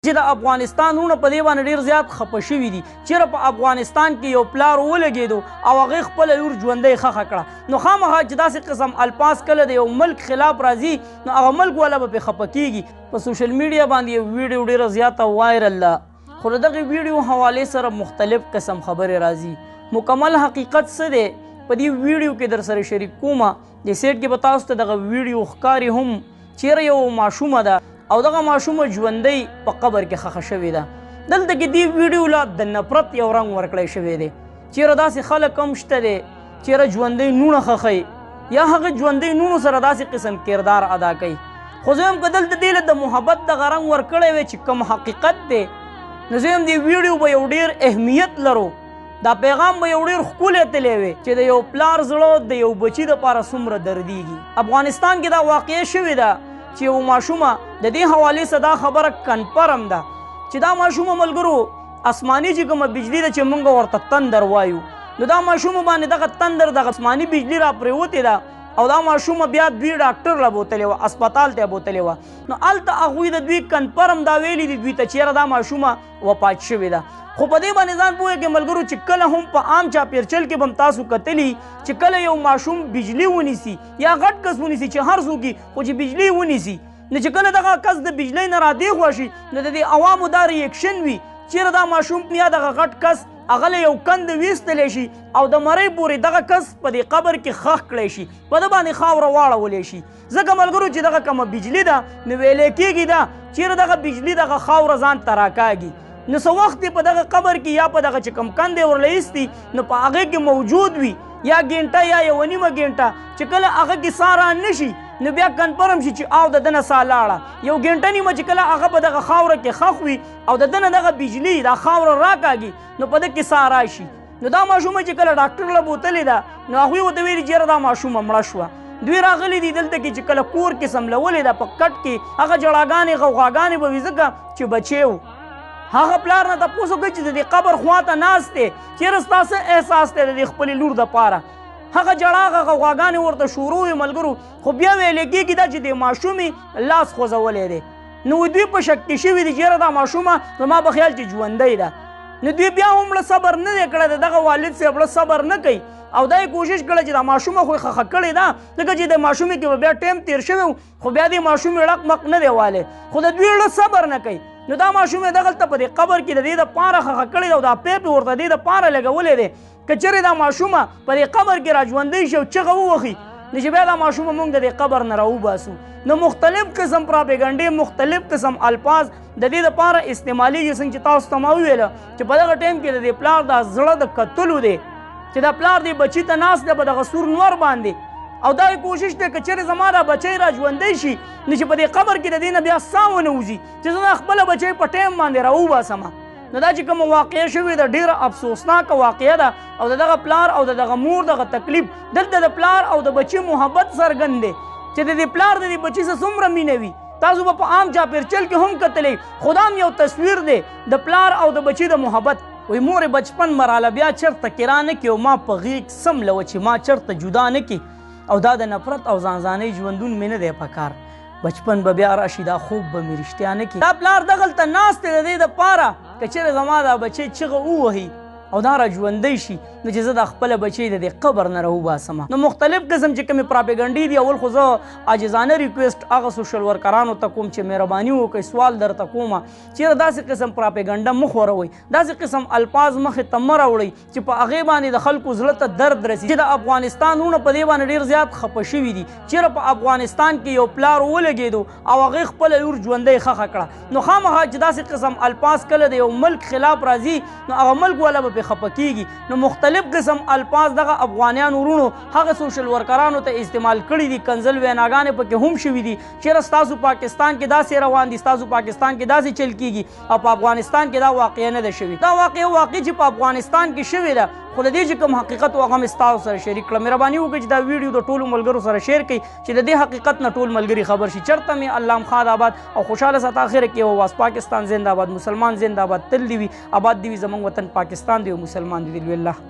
چې د افغانستان ورونه په دې باندې ډېر زیات خفه شوي دي چېرې په افغانستان کې یو پلار ولګېدو او هغې خپله لور ژوندۍ ښخه کړه نو خامخا چې داسې قسم الفاظ کله د یو ملک خلاف راځي نو هغه ملک والا به پرې خفه کېږي په سوشل میډیا باندې یو ویډیو ډېره زیاته وایرل ده خو د دغې ویډیو حوالې سره مختلف قسم خبرې راځي مکمل حقیقت څه دی په دې ویډیو کې در سره شریک کومه د سیټ کې به تاسو ته دغه ویډیو ښکاري هم چیرې یو ماشومه ده او دغه ماشومه ژوندۍ په قبر کې ښخه شوې ده دلته کې دې ویډیو له د نفرت یو رنګ ورکړی شوی دی چیرې داسې خلک هم شته دی چیرې ژوندۍ نوڼه ښخوي یا هغه ژوندۍ نوڼو سره داسې قسم کردار ادا کوي خو زه هم که دلته دې له د محبت دغه رنګ ورکړی وی چې کوم حقیقت دی نو زه هم دې ویډیو به یو ډېر اهمیت لرو دا پیغام به یو ډېر ښکلی تللی وی چې د یو پلار زړه د یو بچي دپاره څومره دردیږي افغانستان کې دا واقعه شوې ده چې یو ماشومه د دې حوالې سره دا خبره کنفرم ده چې دا ماشومه ملګرو آسماني چې کومه بجلي ده چې موږ ورته تندر وایو نو دا ماشومه باندې دغه تندر دغه آسماني بجلي را پرېوتې ده او دا ماشومه بیا دوی ډاکټر له بوتلې وه اسپتال ته یې بوتلې وه نو هلته هغوی د دوی کنفرم دا ویلي دي دوی ته چېرې دا ماشومه وفات شوې ده خو په دې باندې ځان پوهېږئ ملګرو چې کله هم په عام چاپېرچل کې به هم تاسو کتلي چې کله یو ماشوم بجلي ونیسي یا غټ کس ونیسي چې هر څوک خو چې بجلي ونیسي نو چې کله دغه کس د بجلۍ نه رادېخوا شي نو د دې عوامو دا ریاکشن وي چېرې دا ماشوم یا دغه غټ کس هغه له یو کند ویستلی شي او د مرۍ پورې دغه کس په دې قبر کې ښخ کړی شي په ده باندې خاوره واړولی شي ځکه ملګرو چې دغه کومه بجلي ده نو ویلی کېږي ده چېرې دغه بجلي دغه خاوره ځان ته راکاږي نو څه وخت په دغه قبر کې یا په دغه چې کوم کند یې ورله ایستي نو په هغې کې موجود وي یا ګینټه یا یوه نیمه ګینټه چې کله هغه کې ساه را نه شي نو بیا کنفرم شي چې او د ده نه ساه لاړه یو ګینټه نیمه چې کله هغه په دغه خاوره کې ښخ وي او د ده نه دغه بجلي دا خاوره راکاږي نو په ده کې ساه راشي نو دا ماشومه چې کله ډاکټر له بوتلې ده نو هغوی ورته ویلي چې یاره دا ماشومه مړه شوه دوی راغلي دي دلته کې چې کله کور کې سملولې ده په کټ کې هغه جړاګانې غوغاګانې به وي ځکه چې بچی و هغه پلار نه تپوس وکړئ چې د دې قبر خواته ناست دی چېرې ستا څه احساس دی د دې خپلې لور دپاره هغه جړا هغه غواګانې ورته شروع وي ملګرو خو بیا ویلی کېږي دا چې د ماشومې لاس خوځولی دی نو دوی په شک کې شوي دي چې یاره دا ماشومه زما په خیال چې ژوندۍ ده نو دوی بیا هم له صبر نه دی کړی د دغه والد صاحب له صبر نه کوي او دا یې کوشش کړی چې دا ماشومه خو یې ښخه کړې ده ځکه چې د ماشومې کې به بیا ټایم تېر شوی خو بیا دې ماشومې ړق مق نه دی والی خو د دوی له صبر نه کوي نو دا ماشوم یې دغلته په دې قبر کې د دې دپاره ښخه کړې ده او دا پیپ یې ورته دې دپاره لګولی دی که چېرې دا ماشومه په دې قبر کې را ژوندۍ شي او چغه ووهي نو چې بیا دا ماشومه موږ د دې قبر نه راوباسو نو مختلف قسم پراپیګنډې مختلف قسم الفاظ د دې دپاره استعمالیږي څنګه چې تاسو ته ما وویله چې په دغه ټایم کې د دې پلار دا زړه د کتلو دی چې دا پلار دې بچي ته ناست دی په دغه سور نور باندې او دا کوشش دی که چېرې زما دا بچی را ژوندی شي نو چې په دې قبر کې د دې نه بیا ساه ونه وځي چې زه دا خپله بچی په ټایم باندې راوباسمه نو دا چې کومه واقعه شوې ده ډېره افسوسناکه واقعه ده او د دغه پلار او د دغه مور دغه تکلیف دلته د پلار او د بچي محبت څرګند دی چې د دې پلار د دې بچي سره څومره مینه وي تاسو به په عام چاپېرچل کې هم کتلی خو دا هم یو تصویر دی د پلار او د بچي د محبت وی مور بچپن مراله بیا چېرته کرا نه کړي او ما په غېږ سم لوه چې ما چېرته جدا نه کړي او دا د نفرت او ځانځانۍ ژوندون مې نه دی په کار بچپن به بیا راشي دا خوب به مې رښتیا نه کړي دا پلار دغلته ناست دی د دې دپاره که چېرې زما دا بچی چغه ووهي او دا را ژوندی شي نو چې زه دا خپله بچی د دې قبر نه راوباسمه نو مختلف قسم چې کومې پراپیګنډې دي اول خو زه عاجزانه ریکویسټ هغه سوشل ورکرانو ته کوم چې مهرباني وکړئ سوال درته کومه چېرې داسې قسم پراپیګنډه مه خوروئ داسې قسم الفاظ مخې ته مه راوړئ چې په هغې باندې د خلکو زړه ته درد رسي چې د افغانستان ورونه په دې باندې ډېر زیات خفه شوي دي چېرې په افغانستان کې یو پلار ولګېدو او هغې خپله لور ژوندۍ ښخه کړه نو خامخا چې داسې قسم الفاظ کله د یو ملک خلاف راځي نو هغه ملک والا به خفه کېږي نو مختلف قسم الفاظ دغه افغانیان ورونو هغه سوشل ورکرانو ته استعمال کړي دي کنزل ویناګانې پکې هم شوي دي چېرې ستاسو پاکستان کې داسې روان دي ستاسو پاکستان کې داسې چل کېږي او په افغانستان کې دا واقعه نه ده شوې دا واقعه چې په افغانستان کې شوې ده خو د دې چې کوم حقیقت و هغه مې ستاسو سره شریک کړه مهرباني وکړئ چې دا ویډیو د ټولو ملګرو سره شیر کړئ چې د دې حقیقت نه ټول ملګري خبر شي چېرته مې الله خاد آباد او خوشحاله ساته اخره کې وواس پاکستان زنده باد مسلمان زنده باد تل دې وي آباد دې وي زموږ وطن پاکستان دې مسلمان دې وي الله